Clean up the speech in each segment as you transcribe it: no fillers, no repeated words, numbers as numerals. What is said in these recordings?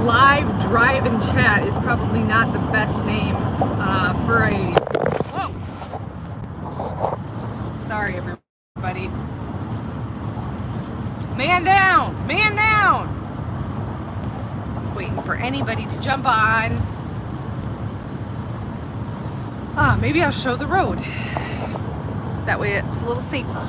live drive and chat is probably not the best name for a... Whoa! Sorry, everybody. Man down! Man down! Waiting for anybody to jump on. Maybe I'll show the road. That way it's a little safer.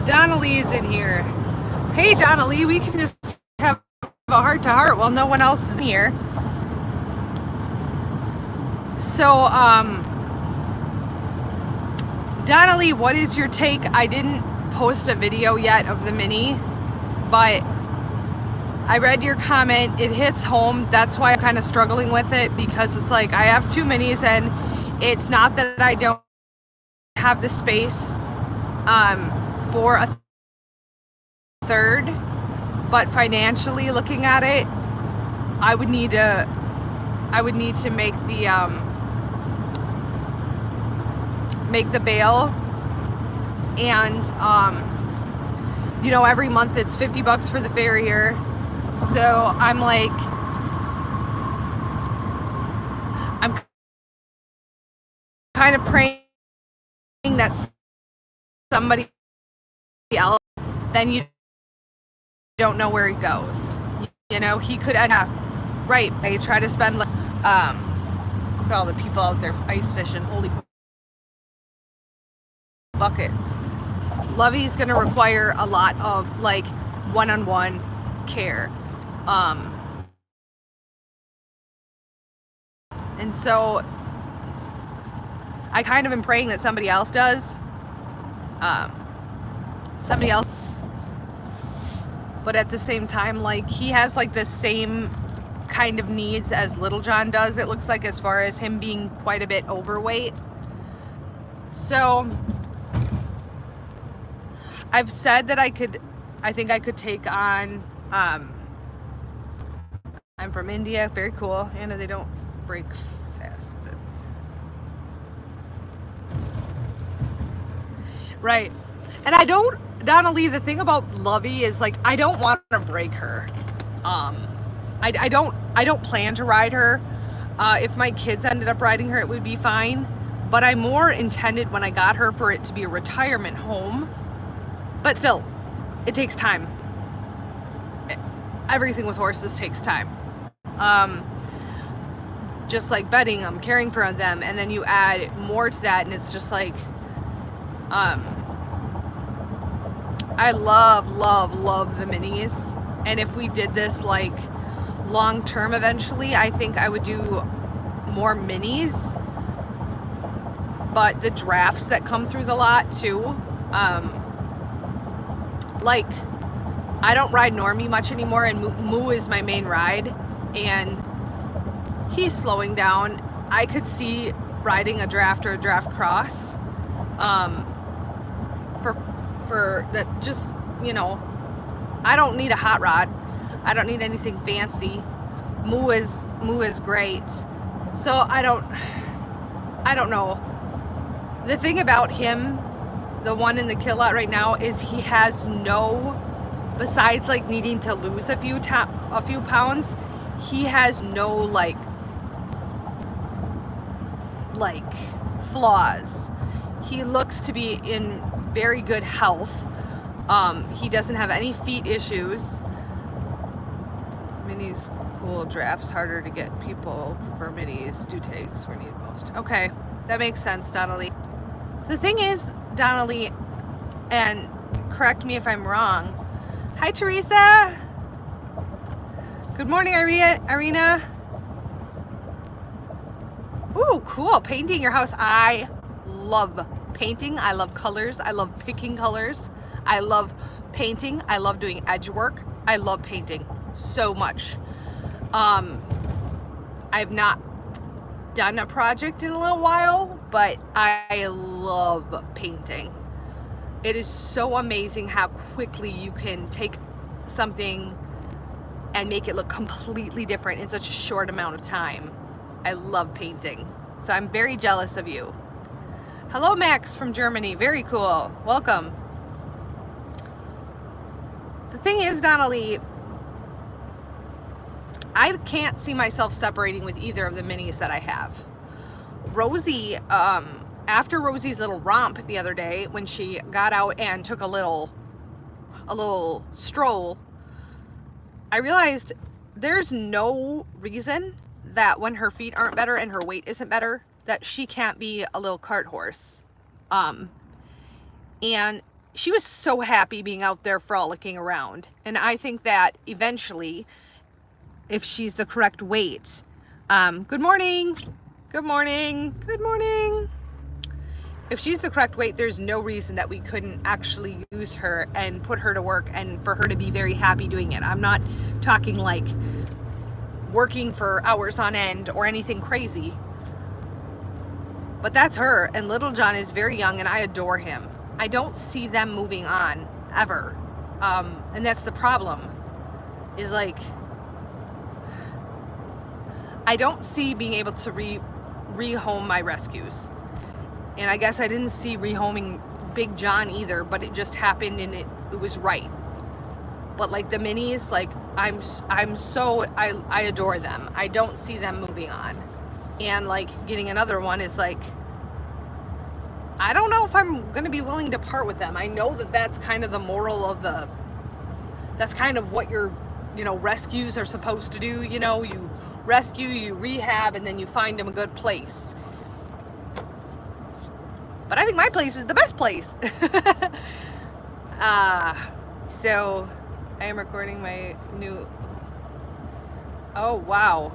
Donnelly's in here. Hey, Donnelly, we can just have a heart-to-heart while no one else is in here. So, Donnelly, what is your take? I didn't post a video yet of the Mini, but I read your comment. It hits home. That's why I'm kind of struggling with it, because it's like I have two Minis, and it's not that I don't have the space for a third, but financially looking at it, I would need to make the bail, and you know, every month it's $50 for the farrier. So I'm like, I'm kind of praying that somebody else, then you don't know where he goes. You know, he could end up, right, I try to spend like, look at all the people out there ice fishing, holy buckets. Lovey's gonna require a lot of like one-on-one care. And so I kind of am praying that somebody else does. Somebody else. But at the same time, like, he has like the same kind of needs as Little John does, it looks like, as far as him being quite a bit overweight. So I've said that I think I could take on, I'm from India, very cool. Anna, they don't break fast. Right. And I don't, Donnelly, the thing about Lovey is, like, I don't want to break her. I don't plan to ride her. If my kids ended up riding her, it would be fine. But I more intended when I got her for it to be a retirement home. But still, it takes time. Everything with horses takes time. Just like bedding them, caring for them, and then you add more to that, and it's just like, I love the Minis. And if we did this like long term eventually, I think I would do more Minis. But the drafts that come through the lot too, like, I don't ride Normie much anymore, and Moo is my main ride, and he's slowing down. I could see riding a draft or a draft cross, for that, just, you know, I don't need a hot rod. I don't need anything fancy. Moo is great. So I don't know. The thing about him, the one in the kill lot right now, is he has no, besides like needing to lose a few pounds, he has no like flaws. He looks to be in very good health. He doesn't have any feet issues. I mean, Minis cool, drafts harder to get people for minis, do takes where needed most. Okay, that makes sense, Donnelly. The thing is, Donnelly, and correct me if I'm wrong. Hi, Teresa. Good morning, Arena. Ooh, cool. Painting your house. I love painting. I love colors. I love picking colors. I love painting. I love doing edge work. I love painting so much. I've not done a project in a little while, but I love painting. It is so amazing how quickly you can take something and make it look completely different in such a short amount of time. I love painting, so I'm very jealous of you. Hello, Max from Germany. Very cool. Welcome. The thing is, Donnelly, I can't see myself separating with either of the minis that I have. Rosie, after Rosie's little romp the other day, when she got out and took a little stroll, I realized there's no reason that when her feet aren't better and her weight isn't better, that she can't be a little cart horse. And she was so happy being out there frolicking around. And I think that eventually, if she's the correct weight, good morning, good morning, good morning. If she's the correct weight, there's no reason that we couldn't actually use her and put her to work and for her to be very happy doing it. I'm not talking like working for hours on end or anything crazy, but that's her. And Little John is very young and I adore him. I don't see them moving on ever. And that's the problem, is like, I don't see being able to rehome my rescues. And I guess I didn't see rehoming Big John either, but it just happened and it was right. But like the minis, like I adore them. I don't see them moving on. And like getting another one is like, I don't know if I'm going to be willing to part with them. I know that that's kind of the moral of that's kind of what your, rescues are supposed to do. You rescue, you rehab, and then you find them a good place. But I think my place is the best place. So I am recording my new, oh wow.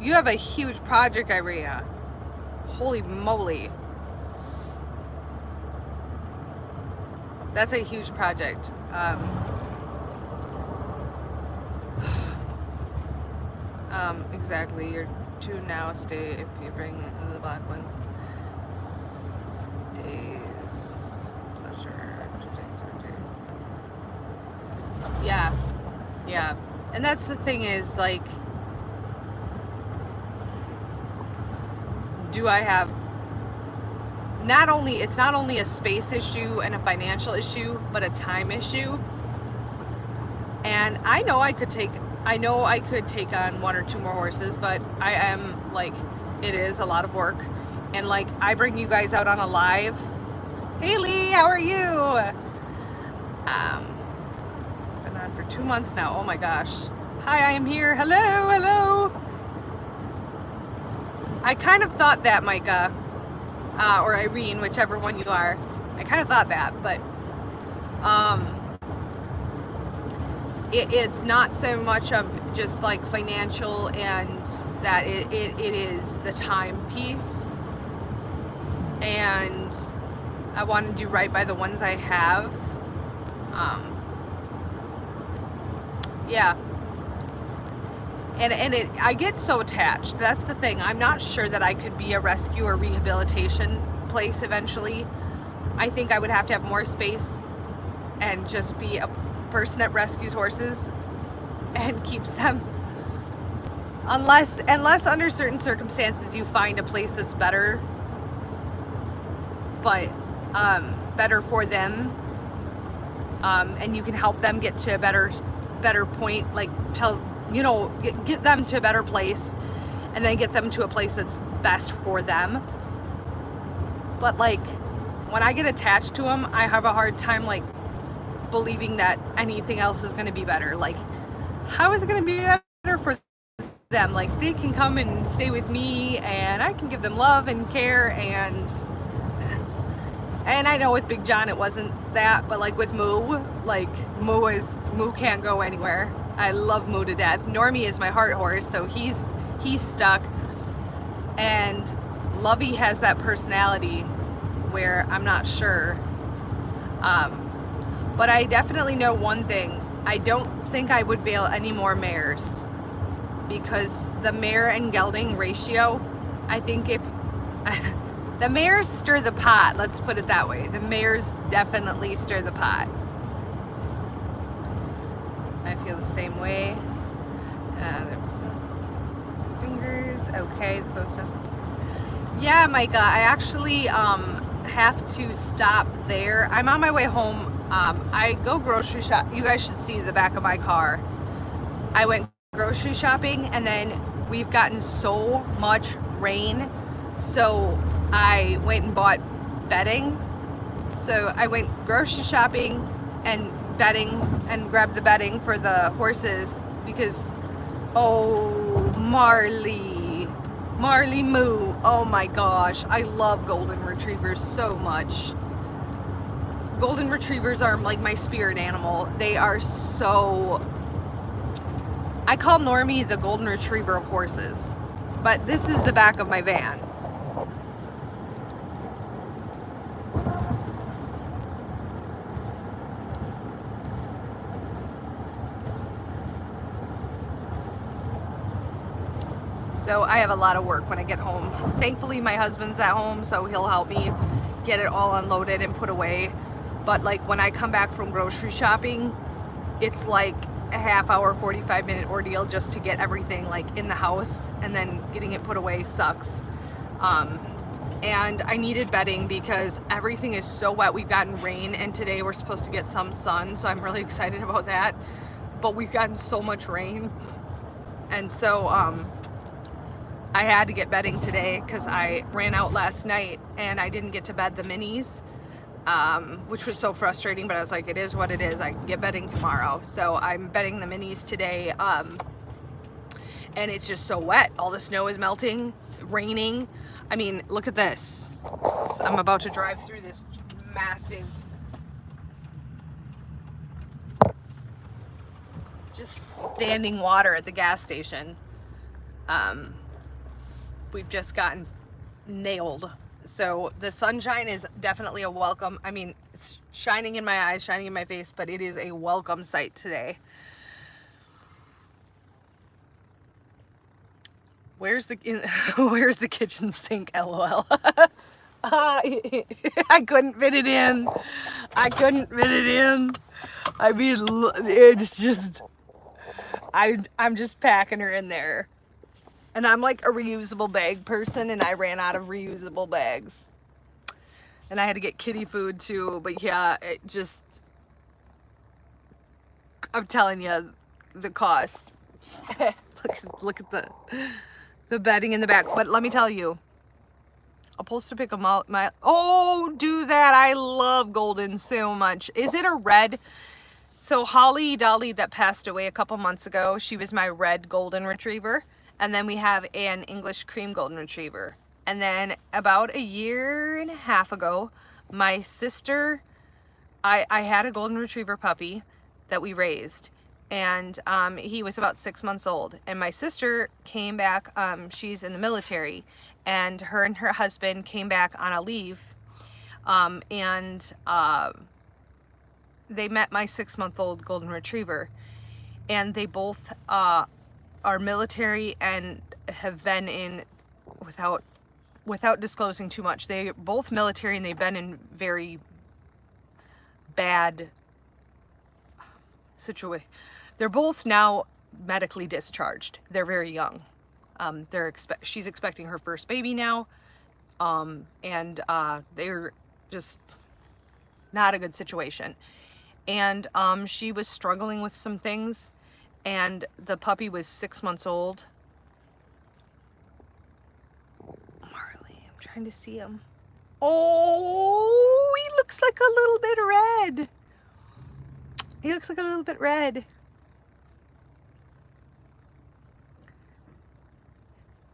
You have a huge project, Irina. Holy moly. That's a huge project. Exactly. You're two now. Stay if you bring the black one. Stays. Pleasure. Yeah. Yeah. And that's the thing is, like, do I have it's not only a space issue and a financial issue, but a time issue. And I know I could take on one or two more horses, but I am like, it is a lot of work. And like, I bring you guys out on a live. Hey Lee, how are you? Been on for 2 months now. Oh my gosh. Hi, I am here. Hello, hello. I kind of thought that, Micah. Or Irene, whichever one you are. I kind of thought that, but it's not so much of just like financial, and that it is the time piece. And I want to do right by the ones I have. Yeah. And I get so attached. That's the thing. I'm not sure that I could be a rescue or rehabilitation place eventually. I think I would have to have more space and just be a person that rescues horses and keeps them. Unless under certain circumstances you find a place that's better, but better for them, and you can help them get to a better point, like get them to a better place and then get them to a place that's best for them. But like, when I get attached to them, I have a hard time like believing that anything else is going to be better. Like, how is it going to be better there for them. Like, they can come and stay with me and I can give them love and care. And I know with Big John it wasn't that, but like with Moo, like Moo can't go anywhere. I love Moo to death. Normie is my heart horse, so he's stuck. And Lovey has that personality where I'm not sure. But I definitely know one thing. I don't think I would bail any more mares, because the mare and gelding ratio, I think if the mares stir the pot, let's put it that way. The mares definitely stir the pot. I feel the same way. There was some fingers. Okay, the post office. Yeah, Micah, I actually have to stop there. I'm on my way home. I go grocery shop. You guys should see the back of my car. I went grocery shopping, and then we've gotten so much rain, so I went and bought bedding. So I went grocery shopping and bedding and grabbed the bedding for the horses because, oh, Marley Moo, oh my gosh, I love golden retrievers so much. Golden retrievers are like my spirit animal. They are so, I call Normie the golden retriever of horses, but this is the back of my van. So I have a lot of work when I get home. Thankfully my husband's at home, so he'll help me get it all unloaded and put away. But like when I come back from grocery shopping, it's like a half hour, 45-minute ordeal just to get everything like in the house, and then getting it put away sucks. And I needed bedding because everything is so wet. We've gotten rain, and today we're supposed to get some sun, so I'm really excited about that. But we've gotten so much rain, and so I had to get bedding today because I ran out last night and I didn't get to bed the minis, which was so frustrating, but I was like, it is what it is. I can get bedding tomorrow. So I'm bedding the minis today, and it's just so wet. All the snow is melting, raining. I mean, look at this. So I'm about to drive through this massive, just standing water at the gas station. We've just gotten nailed. So the sunshine is definitely a welcome. I mean, it's shining in my eyes, shining in my face, but it is a welcome sight today. Where's the kitchen sink? LOL. I couldn't fit it in. I couldn't fit it in. I mean, it's just, I'm just packing her in there. And I'm like a reusable bag person, and I ran out of reusable bags. And I had to get kitty food too, but yeah, it just, I'm telling you, the cost. look at the bedding in the back. But let me tell you, I'm supposed to pick them out. Oh, do that. I love golden so much. Is it a red? So Holly Dolly that passed away a couple months ago, she was my red golden retriever. And then we have an English cream golden retriever. And then about a year and a half ago, my sister, I had a golden retriever puppy that we raised. And he was about 6 months old. And my sister came back, she's in the military. And her husband came back on a leave. They met my 6-month-old golden retriever. And they both are military and have been in, without disclosing too much, they're both military and they've been in very bad situation. They're both now medically discharged. They're very young. She's expecting her first baby now, and they're just not a good situation. And she was struggling with some things. And the puppy was 6 months old. Marley, I'm trying to see him. Oh, he looks like a little bit red. He looks like a little bit red.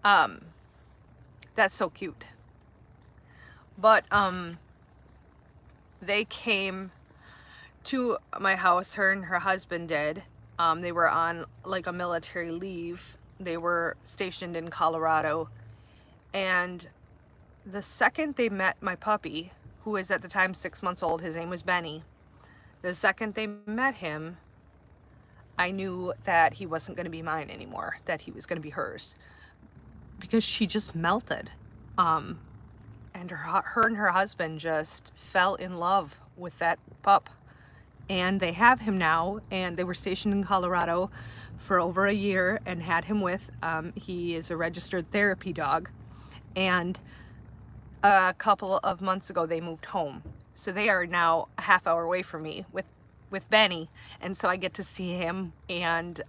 Um, that's so cute. But they came to my house, her and her husband did. They were on like a military leave. They were stationed in Colorado. And the second they met my puppy, who was at the time 6 months old, his name was Benny. The second they met him, I knew that he wasn't going to be mine anymore, that he was going to be hers. Because she just melted. And her and her husband just fell in love with that pup. And they have him now, and they were stationed in Colorado for over a year and had him with, he is a registered therapy dog. And a couple of months ago, they moved home. So they are now a half hour away from me with Benny. And so I get to see him, and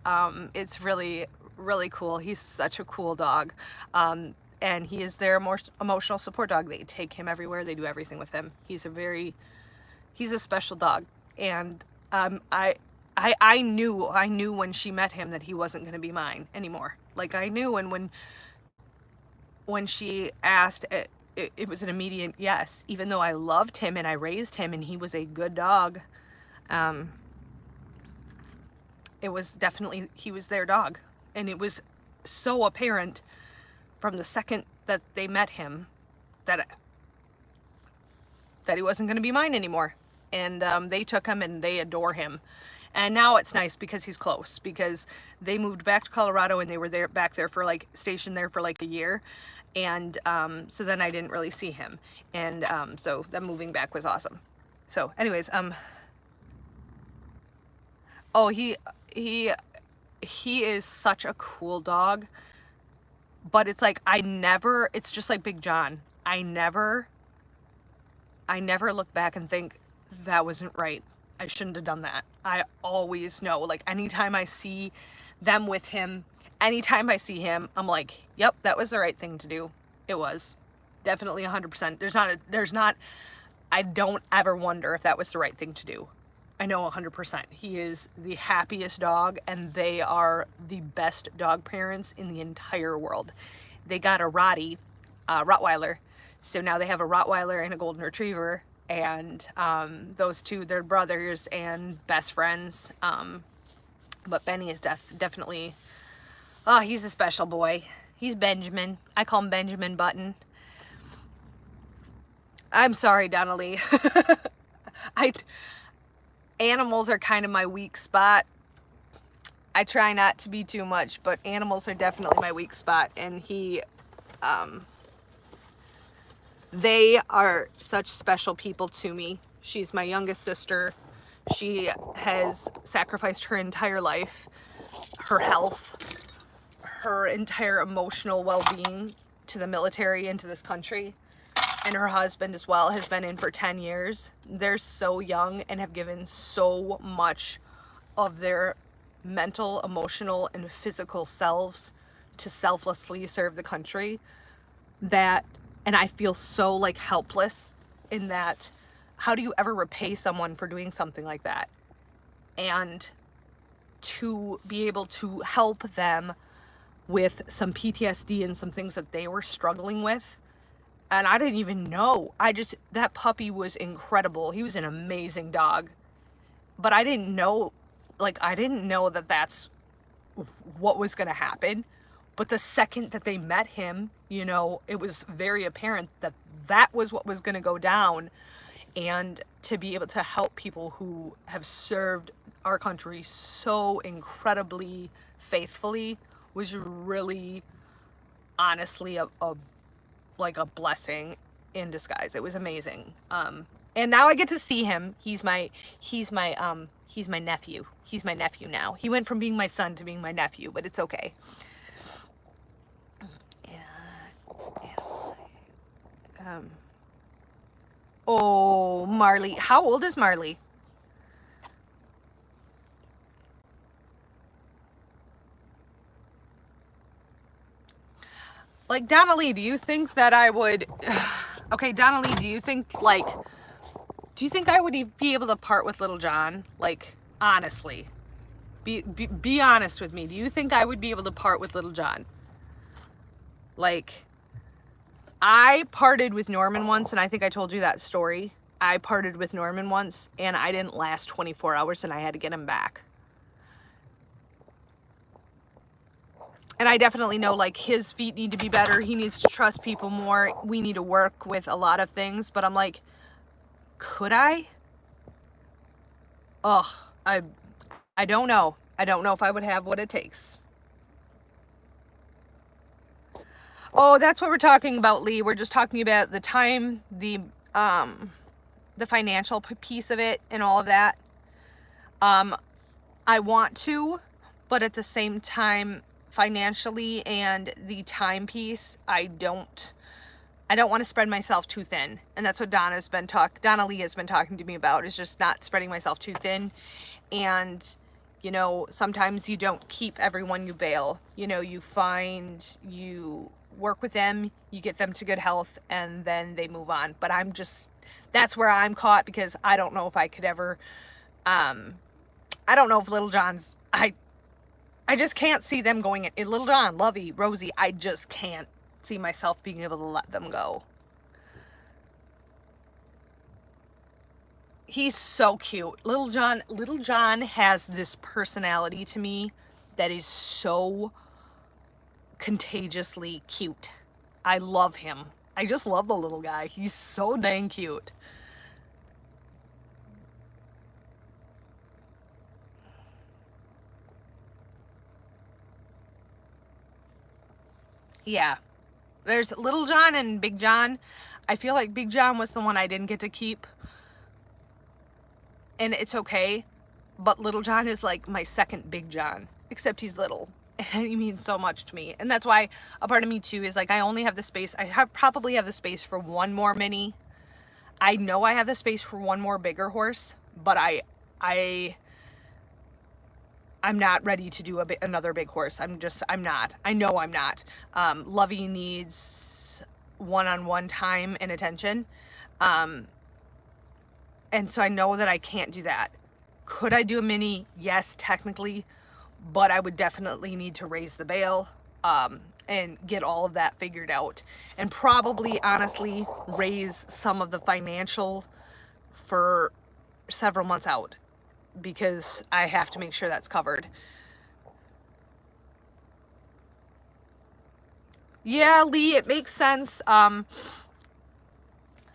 it's really, really cool. He's such a cool dog. And he is their more emotional support dog. They take him everywhere. They do everything with him. He's a special dog. And I knew when she met him that he wasn't going to be mine anymore. Like, I knew, and when she asked, it was an immediate yes. Even though I loved him and I raised him and he was a good dog, it was definitely, he was their dog. And it was so apparent from the second that they met him that he wasn't going to be mine anymore. And they took him and they adore him. And now it's nice because he's close, because they moved back to Colorado and they were back there for like, stationed there for like a year. And so then I didn't really see him. And so them moving back was awesome. So anyways, oh, he is such a cool dog. But it's like, it's just like Big John. I never look back and think that wasn't right. I shouldn't have done that. I always know, like, anytime I see them with him, anytime I see him, I'm like, yep, that was the right thing to do. It was definitely 100%. I don't ever wonder if that was the right thing to do. I know 100%. He is the happiest dog, and they are the best dog parents in the entire world. They got a Rottweiler. So now they have a Rottweiler and a Golden Retriever, and those two, they're brothers and best friends. But Benny is definitely, oh, he's a special boy. He's Benjamin. I call him Benjamin Button. I'm sorry, Donnelly. Animals are kind of my weak spot. I try not to be too much, but animals are definitely my weak spot. And they are such special people to me. She's my youngest sister. She has sacrificed her entire life, her health, her entire emotional well-being to the military and to this country. And her husband as well has been in for 10 years. They're so young and have given so much of their mental, emotional, and physical selves to selflessly serve the country and I feel so like helpless in that. How do you ever repay someone for doing something like that? And to be able to help them with some PTSD and some things that they were struggling with. And I didn't even know. That puppy was incredible. He was an amazing dog. But I didn't know that that's what was going to happen. But the second that they met him, it was very apparent that that was what was going to go down. And to be able to help people who have served our country so incredibly faithfully was really, honestly, a blessing in disguise. It was amazing. And now I get to see him. He's my nephew. He's my nephew now. He went from being my son to being my nephew, but it's okay. Oh, Marley. How old is Marley? Like, Donnelly, do you think that I would... Okay, Donnelly, do you think I would be able to part with Little John? Like, honestly. Be honest with me. Do you think I would be able to part with Little John? Like, I parted with Norman once, and I think I told you that story. I parted with Norman once, and I didn't last 24 hours, and I had to get him back. And I definitely know, like, his feet need to be better. He needs to trust people more. We need to work with a lot of things. But I'm like, could I? Ugh, I don't know. I don't know if I would have what it takes. Oh, that's what we're talking about, Lee. We're just talking about the time, the financial piece of it and all of that. I want to, but at the same time, financially and the time piece, I don't want to spread myself too thin. And that's what Donna Lee has been talking to me about, is just not spreading myself too thin. And, you know, sometimes you don't keep everyone you bail. You know, you work with them, you get them to good health, and then they move on. But that's where I'm caught, because I don't know if I could ever, I don't know if Little John's, I just can't see them going in. Little John, Lovey, Rosie, I just can't see myself being able to let them go. He's so cute. Little John has this personality to me that is so contagiously cute. I love him. I just love the little guy. He's so dang cute. Yeah. There's Little John and Big John. I feel like Big John was the one I didn't get to keep. And it's okay. But Little John is like my second Big John. Except he's little. And he means so much to me. And that's why a part of me too is like, I only have the space. Probably have the space for one more mini. I know I have the space for one more bigger horse. But I'm not ready to do another big horse. I'm not. I know I'm not. Lovey needs one-on-one time and attention. And so I know that I can't do that. Could I do a mini? Yes, technically. But I would definitely need to raise the bail and get all of that figured out. And probably, honestly, raise some of the financial for several months out, because I have to make sure that's covered. Yeah, Lee, it makes sense.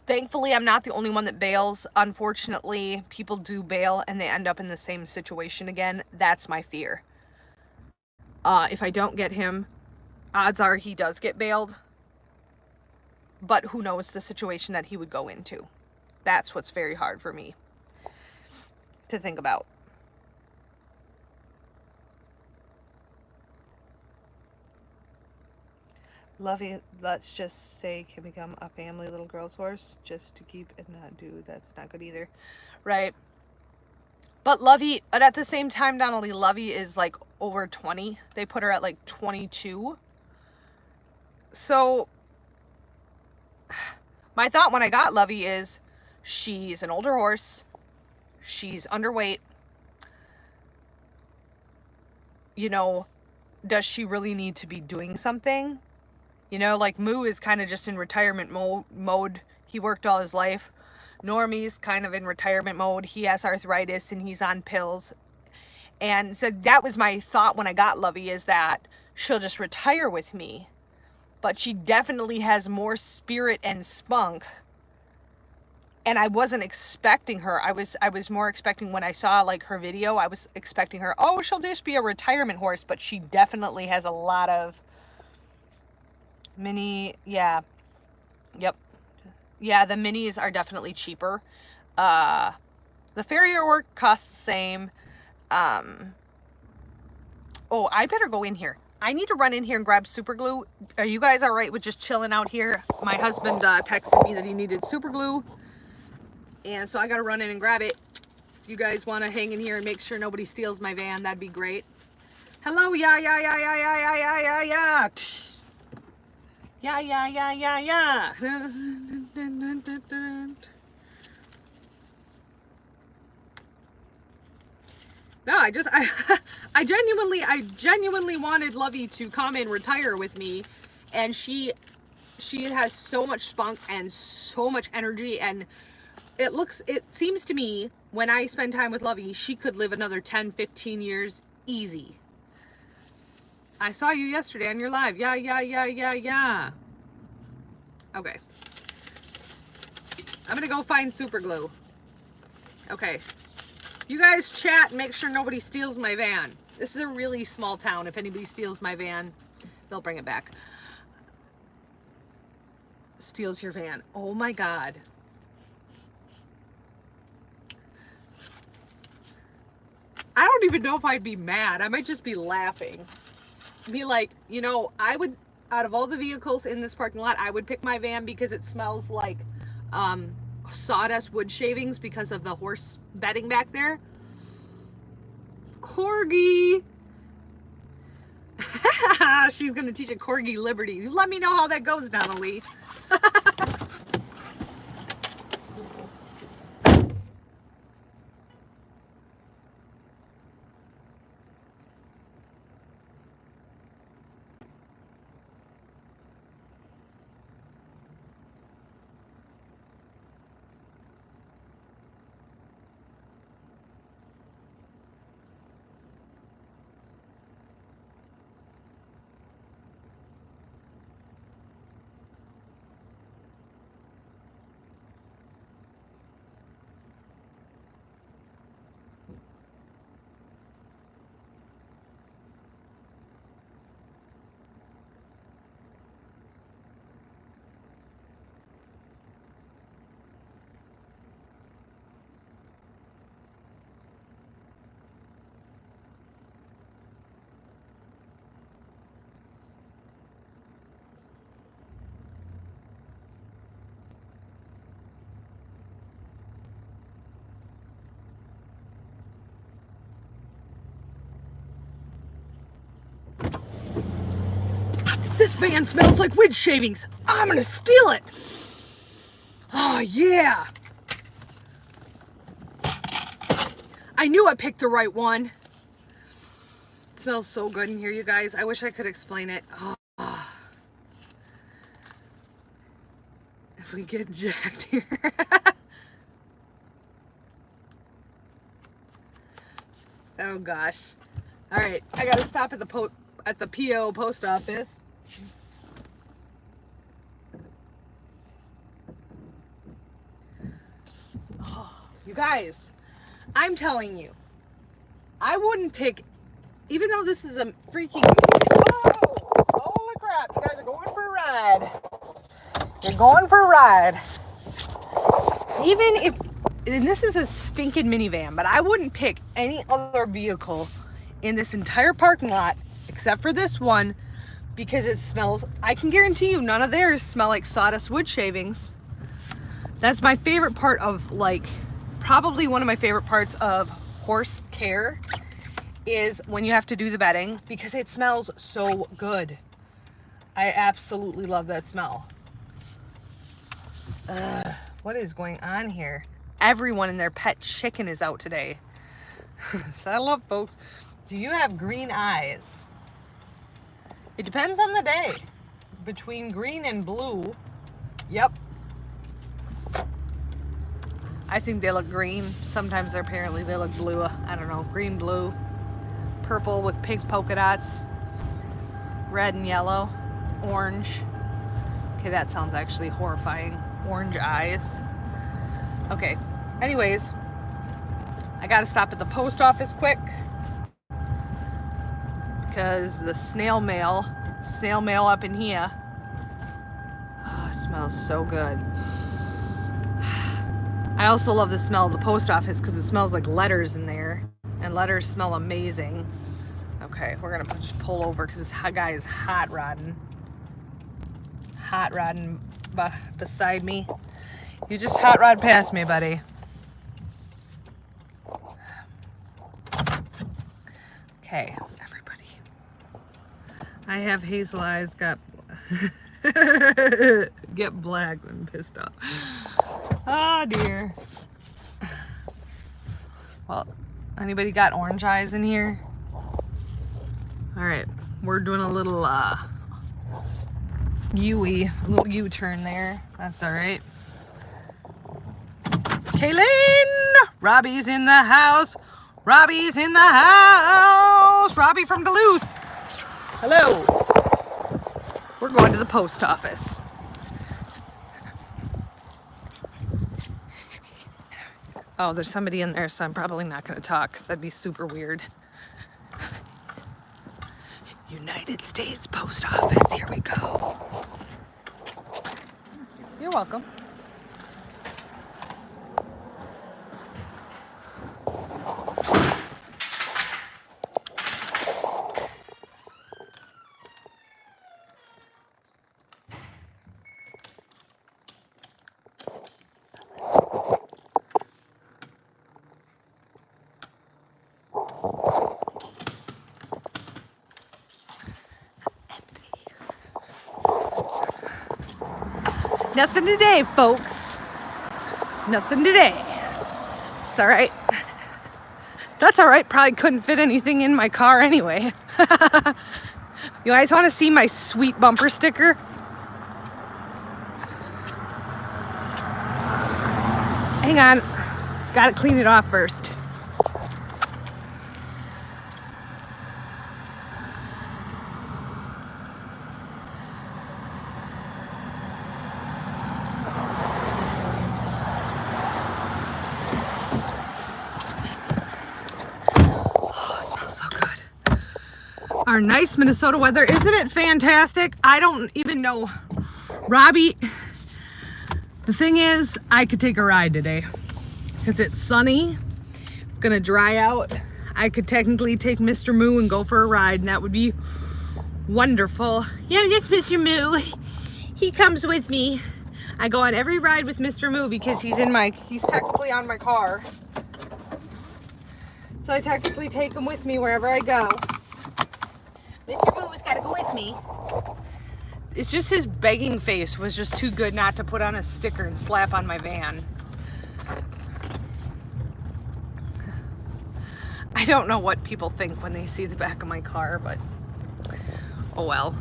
Thankfully, I'm not the only one that bails. Unfortunately, people do bail and they end up in the same situation again. That's my fear. If I don't get him, odds are he does get bailed. But who knows the situation that he would go into. That's what's very hard for me to think about. Lovey, let's just say, can become a family little girl's horse just to keep and not do. That's not good either. Right. But Lovey, but at the same time, Donnelly, Lovey is like over 20. They put her at like 22. So my thought when I got Lovey is, she's an older horse. She's underweight. You know, does she really need to be doing something? You know, like Moo is kind of just in retirement mode. He worked all his life. Normie's kind of in retirement mode. He has arthritis and he's on pills. And so that was my thought when I got Lovey, is that she'll just retire with me. But she definitely has more spirit and spunk. And I wasn't expecting her. I was more expecting, when I saw like her video, I was expecting her, oh, she'll just be a retirement horse. But she definitely has a lot of mini, yeah. Yep. Yeah, the minis are definitely cheaper. The farrier work costs the same. Oh, I better go in here. I need to run in here and grab super glue. Are you guys all right with just chilling out here? My husband texted me that he needed super glue. And so I got to run in and grab it. If you guys want to hang in here and make sure nobody steals my van, that'd be great. Hello, yeah. Yeah. No, I genuinely wanted Lovey to come and retire with me, And she has so much spunk and so much energy, and it seems to me when I spend time with Lovey, she could live another 10, 15 years easy. I saw you yesterday on your live. Yeah. Okay. I'm gonna go find super glue. Okay. You guys chat and make sure nobody steals my van. This is a really small town. If anybody steals my van, they'll bring it back. Steals your van. Oh my God. I don't even know if I'd be mad. I might just be laughing. Be like, you know, I would, out of all the vehicles in this parking lot, I would pick my van because it smells like sawdust wood shavings because of the horse bedding back there. Corgi. She's gonna teach a corgi liberty. You let me know how that goes, Donnelly. This van smells like wood shavings. I'm gonna steal it. Oh yeah. I knew I picked the right one. It smells so good in here, you guys. I wish I could explain it. Oh. If we get jacked here. Oh gosh. All right, I gotta stop at the PO post office. Oh, you guys, I'm telling you, I wouldn't pick, even though this is a freaking, oh, holy crap, you guys are going for a ride. You're going for a ride. Even if, and this is a stinking minivan, but I wouldn't pick any other vehicle in this entire parking lot except for this one because it smells, I can guarantee you none of theirs smell like sawdust wood shavings. That's my favorite part of, like, probably one of my favorite parts of horse care is when you have to do the bedding because it smells so good. I absolutely love that smell. What is going on here? Everyone and their pet chicken is out today. Saddle up, folks. Do you have green eyes? It depends on the day. Between green and blue. Yep. I think they look green. Sometimes apparently they look blue. I don't know. Green, blue, purple with pink polka dots, red and yellow, orange. Okay, that sounds actually horrifying. Orange eyes. Okay. Anyways, I gotta stop at the post office quick because the snail mail up in here. Oh, it smells so good. I also love the smell of the post office because it smells like letters in there, and letters smell amazing. Okay, we're gonna just pull over because this guy is hot rodding beside me. You just hot rod past me, buddy. Okay, everybody. I have hazel eyes, get black when pissed off. Oh dear. Well, anybody got orange eyes in here? All right, we're doing a little U-y, a little U-turn there. That's all right. Kaylin! Robbie's in the house. Robbie's in the house. Robbie from Duluth. Hello. We're going to the post office. Oh, there's somebody in there, so I'm probably not going to talk because that'd be super weird. United States Post Office. Here we go. You're welcome. Nothing today, folks. Nothing today. It's all right. That's all right. Probably couldn't fit anything in my car anyway. You guys want to see my sweet bumper sticker? Hang on. Gotta clean it off first. Our nice Minnesota weather. Isn't it fantastic? I don't even know. Robbie, the thing is, I could take a ride today because it's sunny. It's gonna dry out. I could technically take Mr. Moo and go for a ride, and that would be wonderful. Yeah, that's Mr. Moo. He comes with me. I go on every ride with Mr. Moo because he's technically on my car. So I technically take him with me wherever I go. Mr. Boo's got to go with me. It's just his begging face was just too good not to put on a sticker and slap on my van. I don't know what people think when they see the back of my car, but oh well.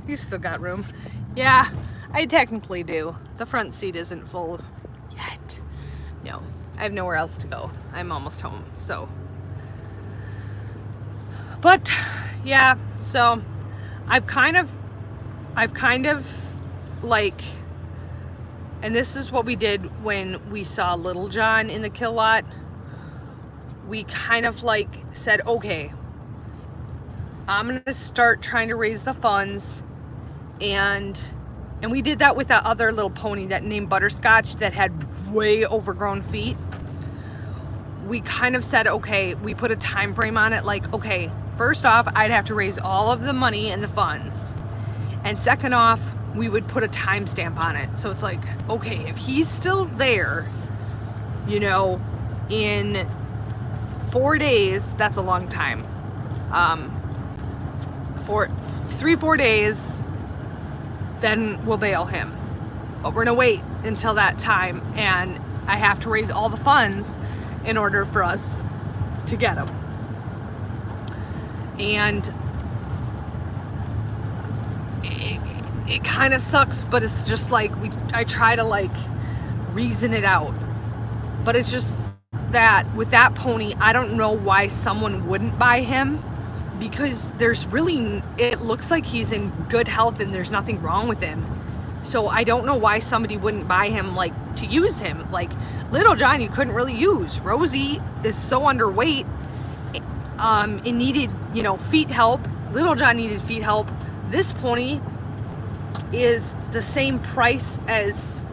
You still got room. Yeah, I technically do. The front seat isn't full yet. No, I have nowhere else to go. I'm almost home, so. But yeah, so I've kind of like, and this is what we did when we saw Little John in the kill lot. We kind of like said, okay, I'm gonna start trying to raise the funds, and we did that with that other little pony that named Butterscotch that had way overgrown feet. We kind of said, okay, we put a time frame on it, like, okay, first off, I'd have to raise all of the money and the funds. And second off, we would put a timestamp on it. So it's like, okay, if he's still there, you know, in 4 days, that's a long time. 4 days, then we'll bail him. But we're gonna wait until that time, and I have to raise all the funds in order for us to get him. And it kind of sucks, but it's just like I try to like reason it out, but it's just that with that pony, I don't know why someone wouldn't buy him, because it looks like he's in good health and there's nothing wrong with him. So I don't know why somebody wouldn't buy him, like, to use him. Like, Little John, you couldn't really use. Rosie is so underweight. It needed, you know, feet help. Little John needed feet help. This pony is the same price as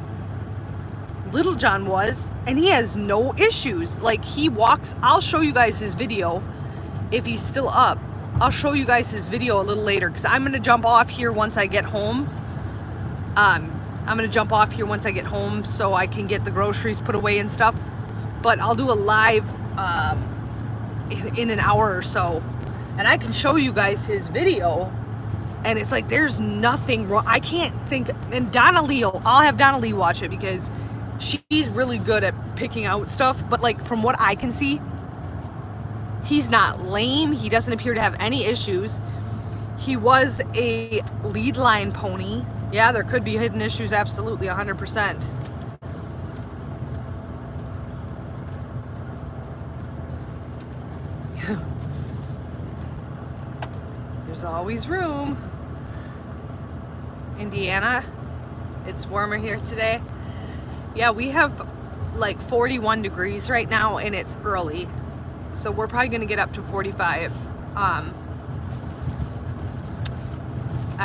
Little John was, and he has no issues. Like, he walks. I'll show you guys his video if he's still up. I'll show you guys his video a little later, because I'm going to jump off here once I get home. I'm going to jump off here once I get home so I can get the groceries put away and stuff. But I'll do a live in an hour or so, and I can show you guys his video. And it's like, there's nothing wrong. I can't think. And Donna Lee, I'll have Donna Lee watch it because she's really good at picking out stuff. But like, from what I can see, he's not lame. He doesn't appear to have any issues. He was a lead line pony. Yeah, there could be hidden issues, absolutely, 100%. There's always room. Indiana, it's warmer here today. Yeah, we have like 41 degrees right now and it's early. So we're probably gonna get up to 45. I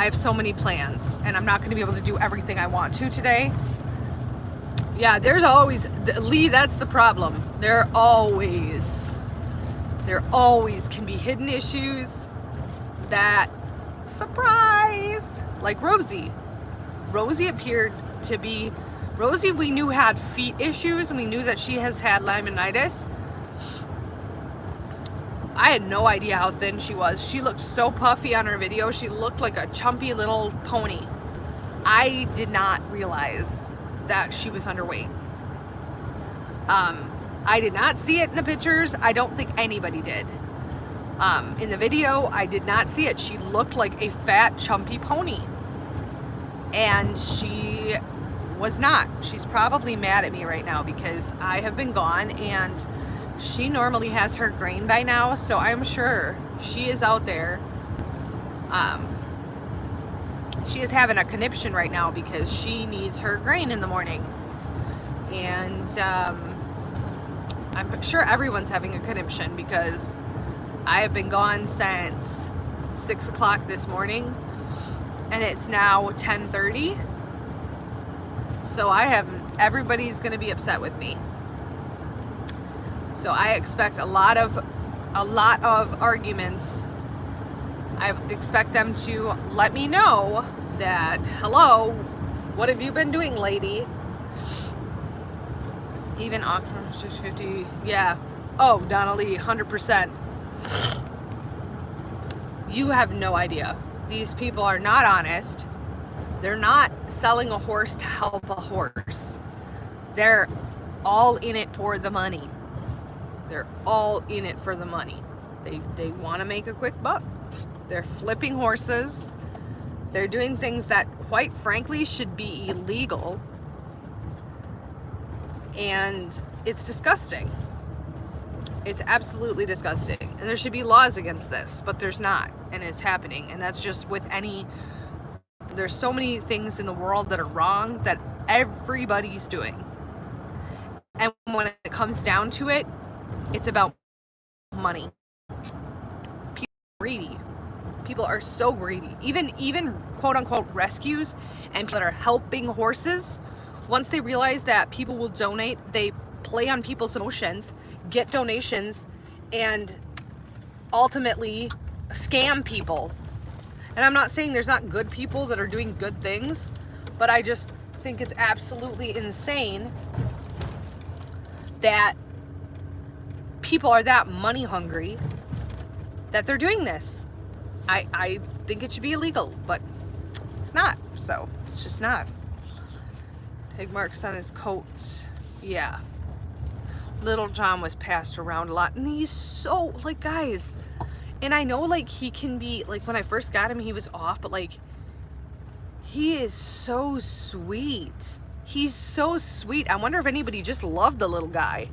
have so many plans and I'm not gonna be able to do everything I want to today. Yeah, there's always, Lee, that's the problem. There always can be hidden issues that, surprise, like Rosie. Rosie appeared to be, Rosie we knew had feet issues and we knew that she has had laminitis. I had no idea how thin she was. She looked so puffy on her video. She looked like a chumpy little pony. I did not realize that she was underweight. I did not see it in the pictures. I don't think anybody did. In the video, I did not see it. She looked like a fat, chumpy pony. And she was not. She's probably mad at me right now because I have been gone and she normally has her grain by now, so I'm sure she is out there. She is having a conniption right now because she needs her grain in the morning. And I'm sure everyone's having a conniption because I have been gone since 6 o'clock this morning and it's now 10:30. So everybody's gonna be upset with me. So I expect a lot of arguments. I expect them to let me know that, hello, what have you been doing, lady? Even Oxford 650, yeah. Oh, Donnelly, 100%. You have no idea. These people are not honest. They're not selling a horse to help a horse. They're all in it for the money. They're all in it for the money. They want to make a quick buck. They're flipping horses. They're doing things that, quite frankly, should be illegal. And it's disgusting. It's absolutely disgusting. And there should be laws against this, but there's not. And it's happening. And that's just with there's so many things in the world that are wrong that everybody's doing. And when it comes down to it, it's about money. People are greedy. People are so greedy. Even quote unquote rescues and people that are helping horses, once they realize that people will donate, they play on people's emotions, get donations, and ultimately scam people. And I'm not saying there's not good people that are doing good things, but I just think it's absolutely insane that people are that money hungry that they're doing this. I think it should be illegal, but it's not. So it's just not. Tag marks on his coat. Yeah. Little John was passed around a lot, and he's so, like, guys, and I know, like, he can be, like, when I first got him, he was off, but, like, he is so sweet. He's so sweet. I wonder if anybody just loved the little guy.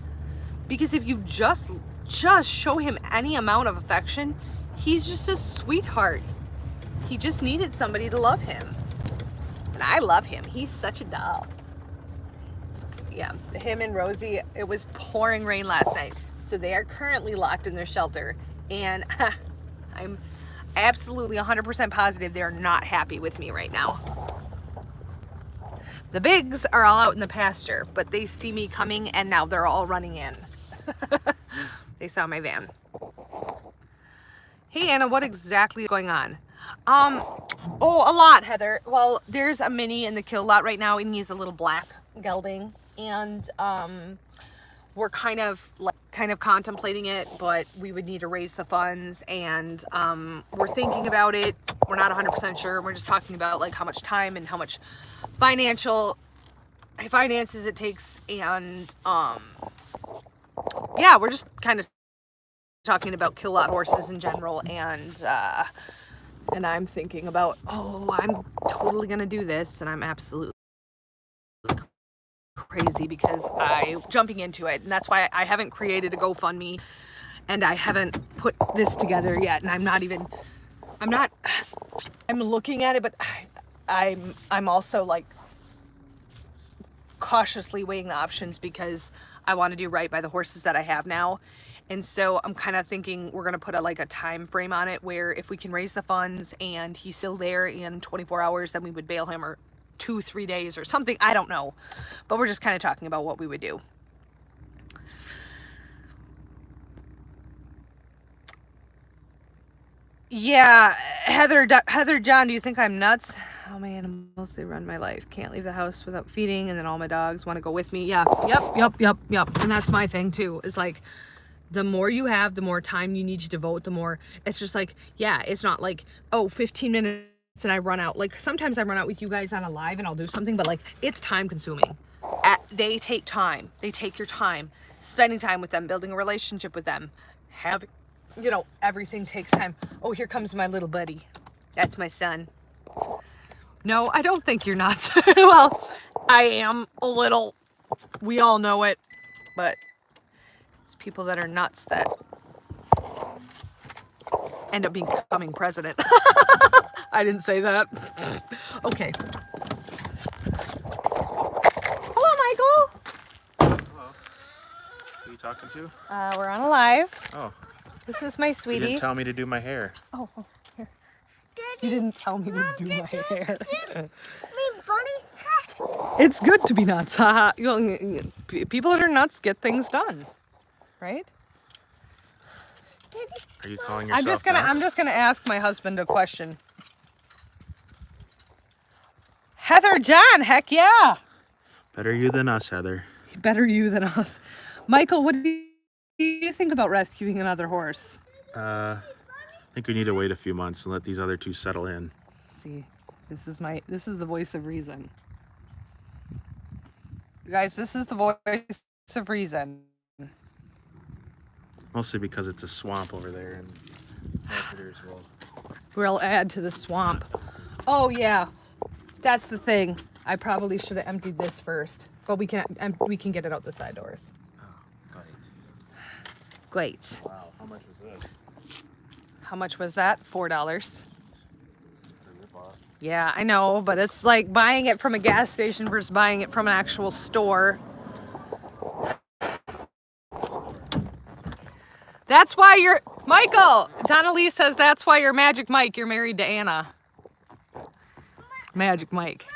Because if you just show him any amount of affection, he's just a sweetheart. He just needed somebody to love him. And I love him. He's such a doll. Yeah, him and Rosie, it was pouring rain last night. So they are currently locked in their shelter. And I'm absolutely 100% positive they're not happy with me right now. The bigs are all out in the pasture, but they see me coming and now they're all running in. They saw my van. Hey Anna, what exactly is going on? Oh, a lot, Heather. Well, there's a mini in the kill lot right now and he's a little black gelding. And we're kind of contemplating it, but we would need to raise the funds and we're thinking about it. We're not 100% sure. We're just talking about like how much time and how much finances it takes, and yeah, we're just kind of talking about kill lot horses in general, and and I'm thinking about, oh, I'm totally gonna do this, and I'm absolutely crazy because I'm jumping into it, and that's why I haven't created a GoFundMe, and I haven't put this together yet, and I'm looking at it, but I'm also like cautiously weighing the options because I want to do right by the horses that I have now. And so I'm kind of thinking we're going to put a time frame on it where if we can raise the funds and he's still there in 24 hours, then we would bail him, or 2-3 days or something. I don't know. But we're just kind of talking about what we would do. Yeah, Heather John, do you think I'm nuts? How many animals, they run my life. Can't leave the house without feeding, and then all my dogs want to go with me. Yeah, yep. And that's my thing too, is like, the more you have, the more time you need to devote, the more, it's just like, yeah, it's not like, oh, 15 minutes and I run out. Like, sometimes I run out with you guys on a live and I'll do something, but like, it's time consuming. They take time. They take your time. Spending time with them, building a relationship with them, having, everything takes time. Oh, here comes my little buddy. That's my son. No, I don't think you're nuts. Well, I am a little. We all know it, but it's people that are nuts that end up becoming president. I didn't say that. Okay. Hello, Michael. Hello. Who are you talking to? We're on a live. Oh. This is my sweetie. You didn't tell me to do my hair. Oh, here. You didn't tell me to do my hair. It's good to be nuts. People that are nuts get things done, right? Are you calling yourself nuts? I'm just gonna ask my husband a question. Heather John, heck yeah. Better you than us, Heather. Better you than us. Michael, what do you think about rescuing another horse? I think we need to wait a few months and let these other two settle in. See, this is the voice of reason. You guys, this is the voice of reason. Mostly because it's a swamp over there and marketers will add to the swamp. Oh yeah, that's the thing. I probably should have emptied this first, but we can get it out the side doors. Oh, great. Wow, how much was this? How much was that? $4. Yeah, I know, but it's like buying it from a gas station versus buying it from an actual store. That's why you're, Michael, Donna Lee says that's why you're Magic Mike. You're married to Anna. Magic Mike.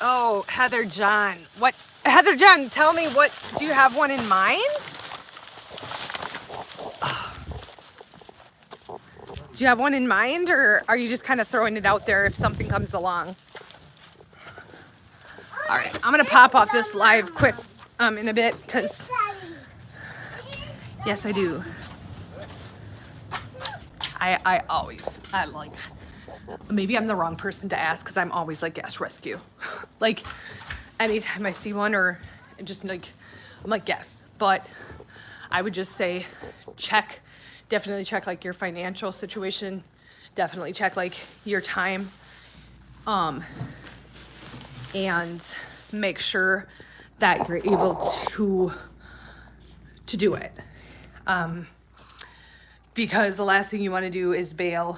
Oh, Heather John. What? Heather John, tell me, what, do you have one in mind? Do you have one in mind, or are you just kind of throwing it out there if something comes along? All right, I'm gonna pop off this live quick in a bit, because yes, I do. I always, maybe I'm the wrong person to ask, because I'm always like, yes, rescue. Like, anytime I see one, or just like, I'm like, yes. But I would just say, definitely check like your financial situation, definitely check like your time, and make sure that you're able to do it. Because the last thing you want to do is bail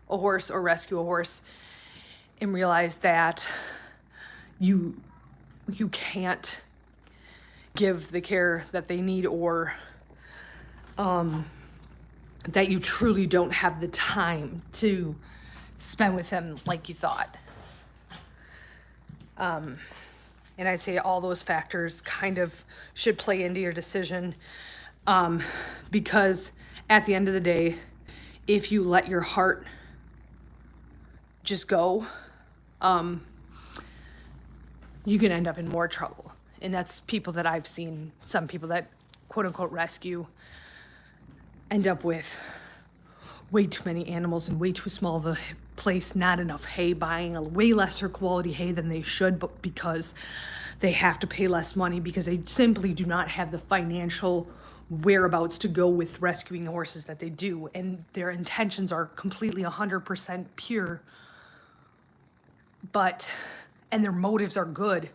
a horse or rescue a horse and realize that you can't give the care that they need, or that you truly don't have the time to spend with them like you thought. And I'd say all those factors kind of should play into your decision, because at the end of the day, if you let your heart just go, you can end up in more trouble. And that's people that I've seen, some people that quote unquote rescue, end up with way too many animals in way too small of a place, not enough hay, buying a way lesser quality hay than they should, but because they have to pay less money because they simply do not have the financial whereabouts to go with rescuing the horses that they do, and their intentions are completely 100% pure, and their motives are good,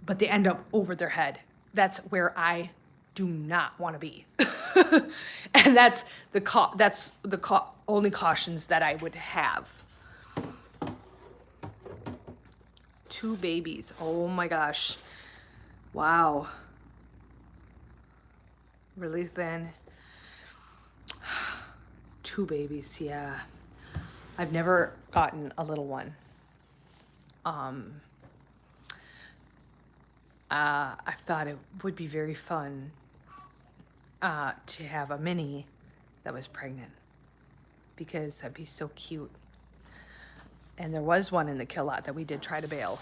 but they end up over their head. That's where I do not want to be. And that's the only cautions that I would have. 2 babies. Oh my gosh. Wow. Really thin. 2 babies, yeah. I've never gotten a little one. I thought it would be very fun to have a mini that was pregnant, because that'd be so cute. And there was one in the kill lot that we did try to bail.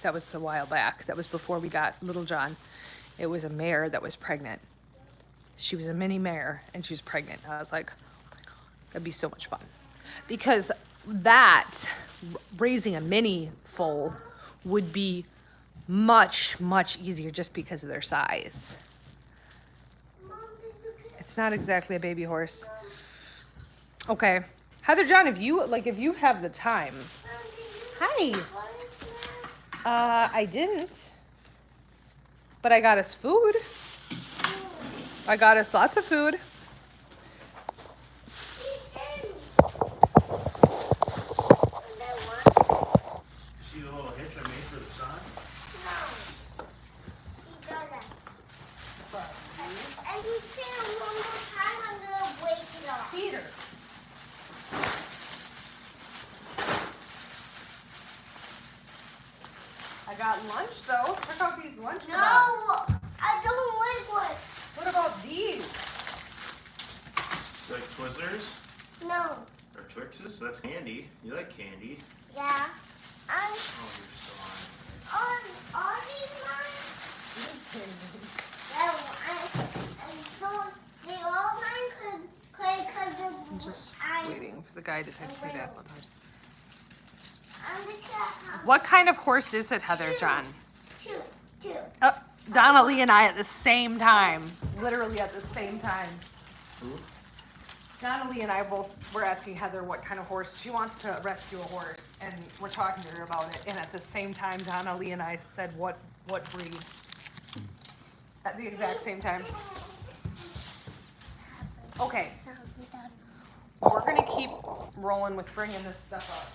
That was a while back. That was before we got Little John. It was a mare that was pregnant. She was a mini mare and she was pregnant. I was like, oh my God, that'd be so much fun. Because raising a mini foal would be much, much easier just because of their size. It's not exactly a baby horse. Okay. Heather John, if you have the time. Hi. I didn't. But I got us food. I got us lots of food. See the little hitch I made for the sun? No. He doesn't. And you say it one more time, I'm gonna wake it up. Peter. I got lunch though. Check out these lunch No, kebabs. I don't like one. What about these? You like Twizzlers? No. Or Twixes? That's candy. You like candy. Yeah. Oh, you're so hungry. Are these mine? No, and so they all mine because I'm just waiting for the guy to text me back. I'm the cat. What kind of horse is it, Heather John? Two. Donna Lee and I at the same time. Literally at the same time. Who? Donna Lee and I both were asking Heather what kind of horse. She wants to rescue a horse, and we're talking to her about it. And at the same time, Donna Lee and I said what breed. At the exact same time. Okay. We're gonna keep rolling with bringing this stuff up.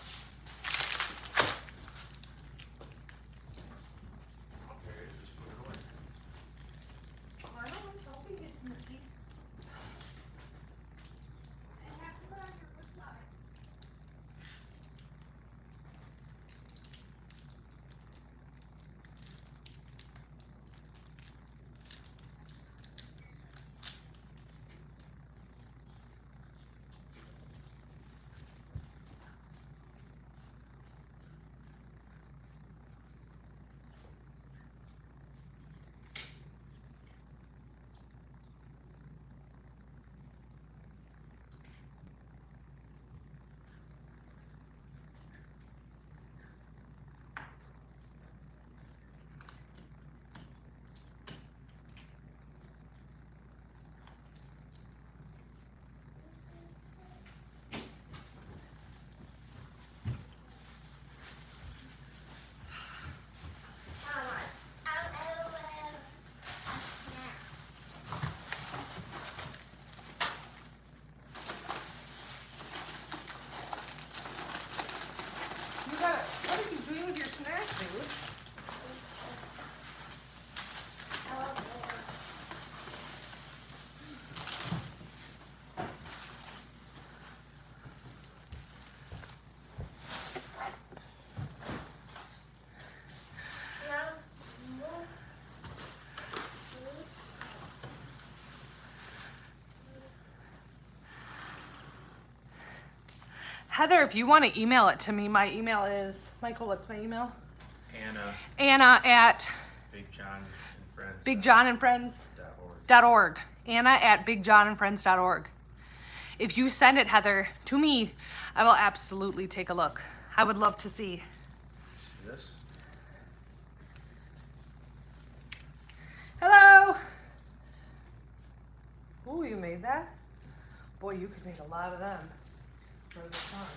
What are you doing with your snack, dude? Heather, if you want to email it to me, my email is, Michael, what's my email? Anna at bigjohnandfriends.org. Anna at bigjohnandfriends.org. If you send it, Heather, to me, I will absolutely take a look. I would love to see. See this? Hello. Boy, you could make a lot of them for the fun.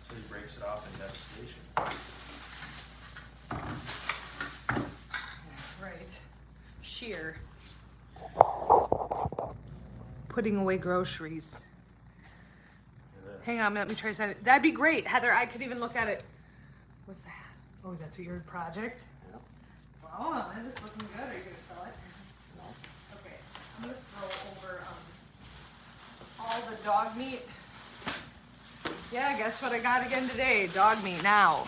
So he breaks it off in devastation. Right. Sheer. Putting away groceries. Hang on, let me try to send it. That'd be great, Heather. I could even look at it. What's that? Oh, is that your project? Yep. Wow, that is looking good. Are you gonna sell it? No. Okay, I'm gonna throw over all the dog meat. Yeah, guess what I got again today? Dog meat. Now,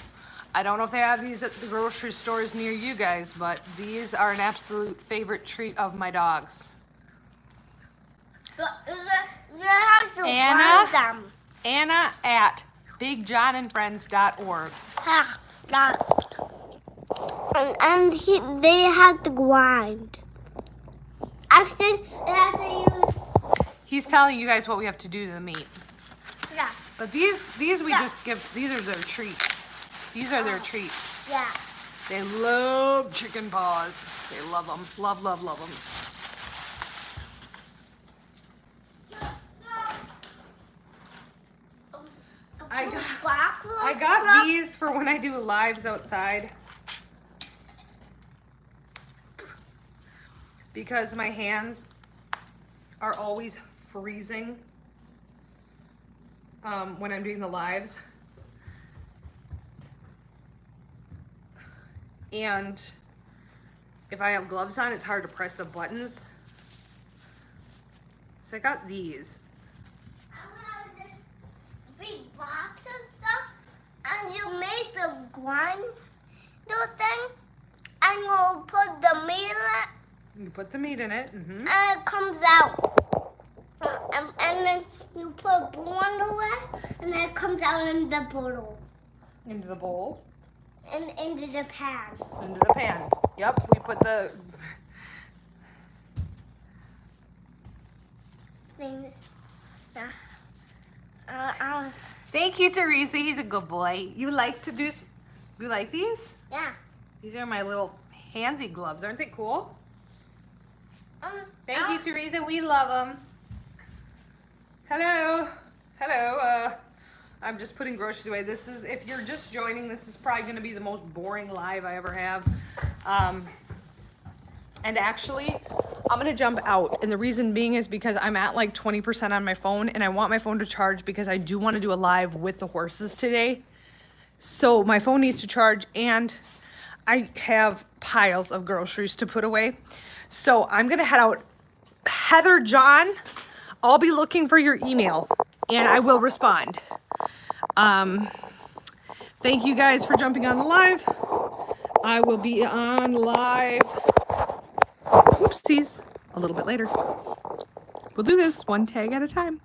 I don't know if they have these at the grocery stores near you guys, but these are an absolute favorite treat of my dogs. Anna? Anna at bigjohnandfriends.org. And they have to grind. Actually, they have to use. He's telling you guys what we have to do to the meat. Yeah. But these we just give, these are their treats. These are their treats. Yeah. They love chicken paws. They love them. Love, love, love them. I got these for when I do lives outside. Because my hands are always freezing when I'm doing the lives. And if I have gloves on, it's hard to press the buttons. So I got these. Big box of stuff, and you make the grind thing, and you put the meat in it, You put the meat in it. and it comes out. And then you put a bowl under it, and then it comes out in the bowl, Into the bowl. and into the pan. Into the pan. Yep, we put the... Things. Yeah. Thank you, Teresa. He's a good boy. You like to do... You like these? Yeah. These are my little handsy gloves. Aren't they cool? Thank you, Teresa. We love them. Hello. Hello. I'm just putting groceries away. This is, if you're just joining, this is probably going to be the most boring live I ever have. And actually, I'm going to jump out. And the reason being is because I'm at like 20% on my phone, and I want my phone to charge because I do want to do a live with the horses today. So my phone needs to charge, and I have piles of groceries to put away. So I'm going to head out. Heather, John, I'll be looking for your email, and I will respond. Thank you guys for jumping on the live. I will be on live, whoopsies, a little bit later. We'll do this one tag at a time.